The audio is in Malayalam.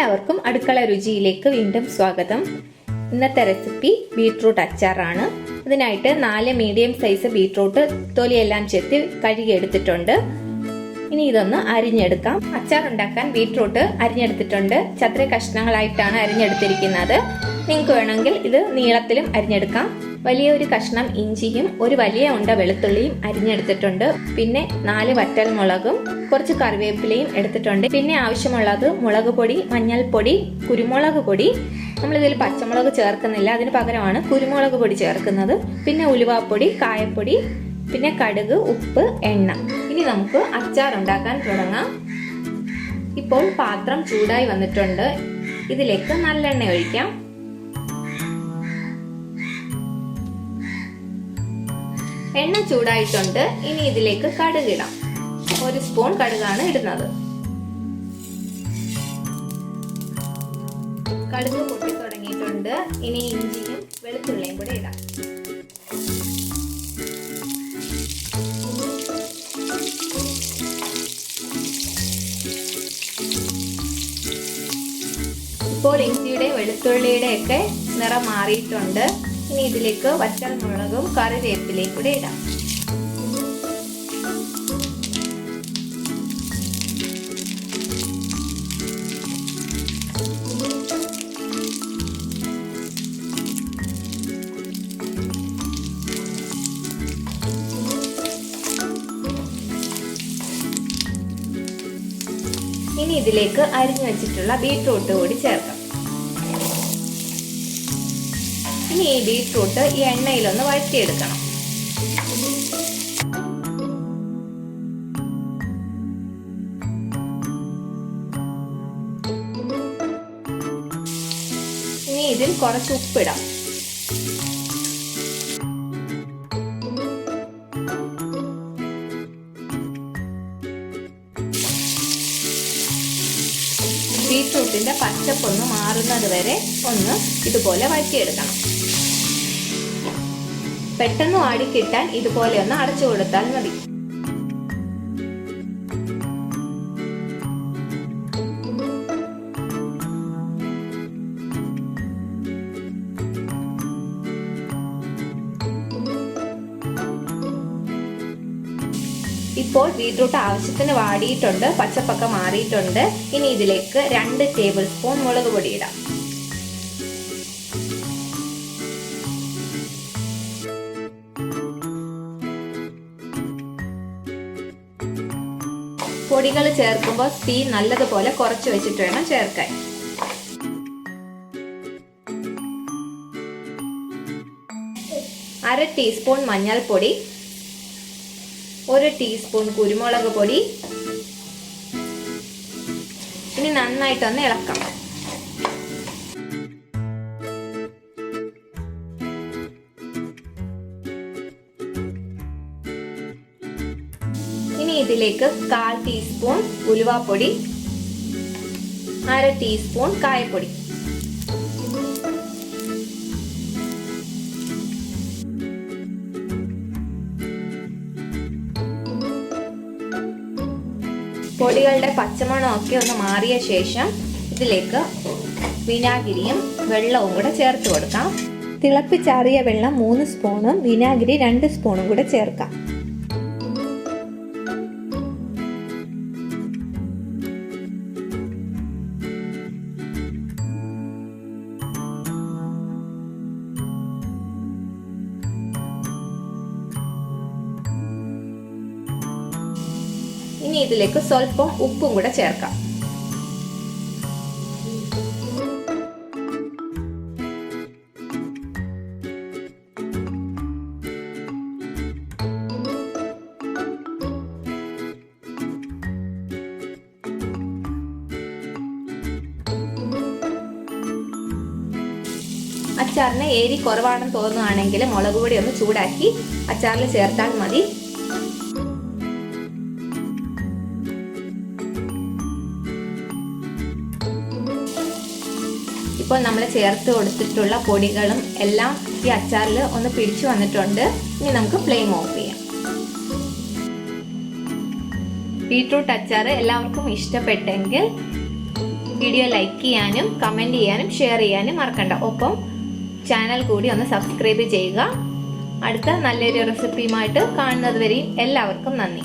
എല്ലാവർക്കും അടുക്കള രുചിയിലേക്ക് വീണ്ടും സ്വാഗതം. ഇന്നത്തെ റെസിപ്പി ബീട്രൂട്ട് അച്ചാറാണ്. ഇതിനായിട്ട് 4 മീഡിയം സൈസ് ബീട്രൂട്ട് തൊലിയെല്ലാം ചെത്തി കഴുകിയെടുത്തിട്ടുണ്ട്. ഇനി ഇതൊന്ന് അരിഞ്ഞെടുക്കാം. അച്ചാർ ഉണ്ടാക്കാൻ ബീട്രൂട്ട് അരിഞ്ഞെടുത്തിട്ടുണ്ട്. ചതുര കഷ്ണങ്ങളായിട്ടാണ് അരിഞ്ഞെടുത്തിരിക്കുന്നത്. നിങ്ങൾക്ക് വേണമെങ്കിൽ ഇത് നീളത്തിലും അരിഞ്ഞെടുക്കാം. വലിയൊരു കഷ്ണം ഇഞ്ചിയും ഒരു വലിയ ഉണ്ട വെളുത്തുള്ളിയും അരിഞ്ഞെടുത്തിട്ടുണ്ട്. പിന്നെ 4 വറ്റൽമുളകും കുറച്ച് കറിവേപ്പിലയും എടുത്തിട്ടുണ്ട്. പിന്നെ ആവശ്യമുള്ളത് മുളക് പൊടി, മഞ്ഞൾപ്പൊടി, കുരുമുളക് പൊടി. നമ്മളിതിൽ പച്ചമുളക് ചേർക്കുന്നില്ല, അതിന് പകരമാണ് കുരുമുളക് പൊടി ചേർക്കുന്നത്. പിന്നെ ഉലുവാപ്പൊടി, കായപ്പൊടി, പിന്നെ കടുക്, ഉപ്പ്, എണ്ണ. ഇനി നമുക്ക് അച്ചാർ ഉണ്ടാക്കാൻ തുടങ്ങാം. ഇപ്പോൾ പാത്രം ചൂടായി വന്നിട്ടുണ്ട്. ഇതിലേക്ക് നല്ലെണ്ണ ഒഴിക്കാം. എണ്ണ ചൂടായിട്ടുണ്ട്. ഇനി ഇതിലേക്ക് കടുക് ഇടാം. 1 സ്പൂൺ കടുകാണ് ഇടുന്നത്. കടുക് പൊട്ടി തുടങ്ങിയിട്ടുണ്ട്. ഇനി ഇഞ്ചിയും വെളുത്തുള്ളിയും കൂടെ ഇടാം. ഇപ്പോൾ ഇഞ്ചിയുടെ വെളുത്തുള്ളിയുടെ ഒക്കെ നിറം മാറിയിട്ടുണ്ട്. ഇനി ഇതിലേക്ക് വറ്റൽമുളകും കറിവേപ്പിലയും കൂടെ ഇടാം. ഇനി ഇതിലേക്ക് അരിഞ്ഞു വെച്ചിട്ടുള്ള ബീട്രൂട്ട് കൂടി ചേർക്കാം. ഇനി ഈ ബീട്രൂട്ട് ഈ എണ്ണയിലൊന്ന് വഴറ്റിയെടുക്കണം. ഇനി ഇതിൽ കുറച്ച് ഉപ്പിടാം. ബീട്രൂട്ടിന്റെ പച്ചപ്പൊന്ന് മാറുന്നത് വരെ ഒന്ന് ഇതുപോലെ വഴറ്റിയെടുക്കണം. പെട്ടെന്ന് വാടിക്കിട്ടാൻ ഇതുപോലെ ഒന്ന് അടച്ചു കൊടുത്താൽ മതി. ഇപ്പോൾ ബീട്രൂട്ട് ആവശ്യത്തിന് വാടിയിട്ടുണ്ട്, പച്ചപ്പൊക്കെ മാറിയിട്ടുണ്ട്. ഇനി ഇതിലേക്ക് 2 ടേബിൾ സ്പൂൺ മുളക് പൊടി ഇടാം. പൊടികൾ ചേർക്കുമ്പോൾ തീ നല്ലതുപോലെ കുറച്ച് വെച്ചിട്ട് വേണം ചേർക്കാൻ. അര ടീസ്പൂൺ മഞ്ഞൾപ്പൊടി, 1 ടീസ്പൂൺ കുരുമുളക് പൊടി. ഇനി നന്നായിട്ടൊന്ന് ഇളക്കാം. ഇനി ഇതിലേക്ക് 1/4 ടീസ്പൂൺ ഉലുവാപ്പൊടി, 1/2 ടീസ്പൂൺ കായപ്പൊടി. പൊടികളുടെ പച്ചമണമൊക്കെ ഒന്ന് മാറിയ ശേഷം ഇതിലേക്ക് വിനാഗിരിയും വെള്ളവും കൂടെ ചേർത്ത് കൊടുക്കാം. തിളപ്പിച്ചാറിയ വെള്ളം 3 സ്പൂണും വിനാഗിരി 2 സ്പൂണും കൂടെ ചേർക്കാം. ഇനി ഇതിലേക്ക് സ്വല്പം ഉപ്പും കൂടെ ചേർക്കാം. അച്ചാറിന് എരി കുറവാണെന്ന് തോന്നുകയാണെങ്കിൽ മുളക് പൊടി ഒന്ന് ചൂടാക്കി അച്ചാറിൽ ചേർത്താൽ മതി. ഇപ്പോൾ നമ്മൾ ചേർത്ത് കൊടുത്തിട്ടുള്ള പൊടികളും എല്ലാം ഈ അച്ചാറിൽ ഒന്ന് പിടിച്ചു വന്നിട്ടുണ്ട്. ഇനി നമുക്ക് ഫ്ലെയിം ഓഫ് ചെയ്യാം. ബീട്രൂട്ട് അച്ചാർ എല്ലാവർക്കും ഇഷ്ടപ്പെട്ടെങ്കിൽ വീഡിയോ ലൈക്ക് ചെയ്യാനും കമൻറ്റ് ചെയ്യാനും ഷെയർ ചെയ്യാനും മറക്കണ്ട. ഒപ്പം ചാനൽ കൂടി ഒന്ന് സബ്സ്ക്രൈബ് ചെയ്യുക. അടുത്ത നല്ലൊരു റെസിപ്പിയുമായിട്ട് കാണുന്നത് വരെയും എല്ലാവർക്കും നന്ദി.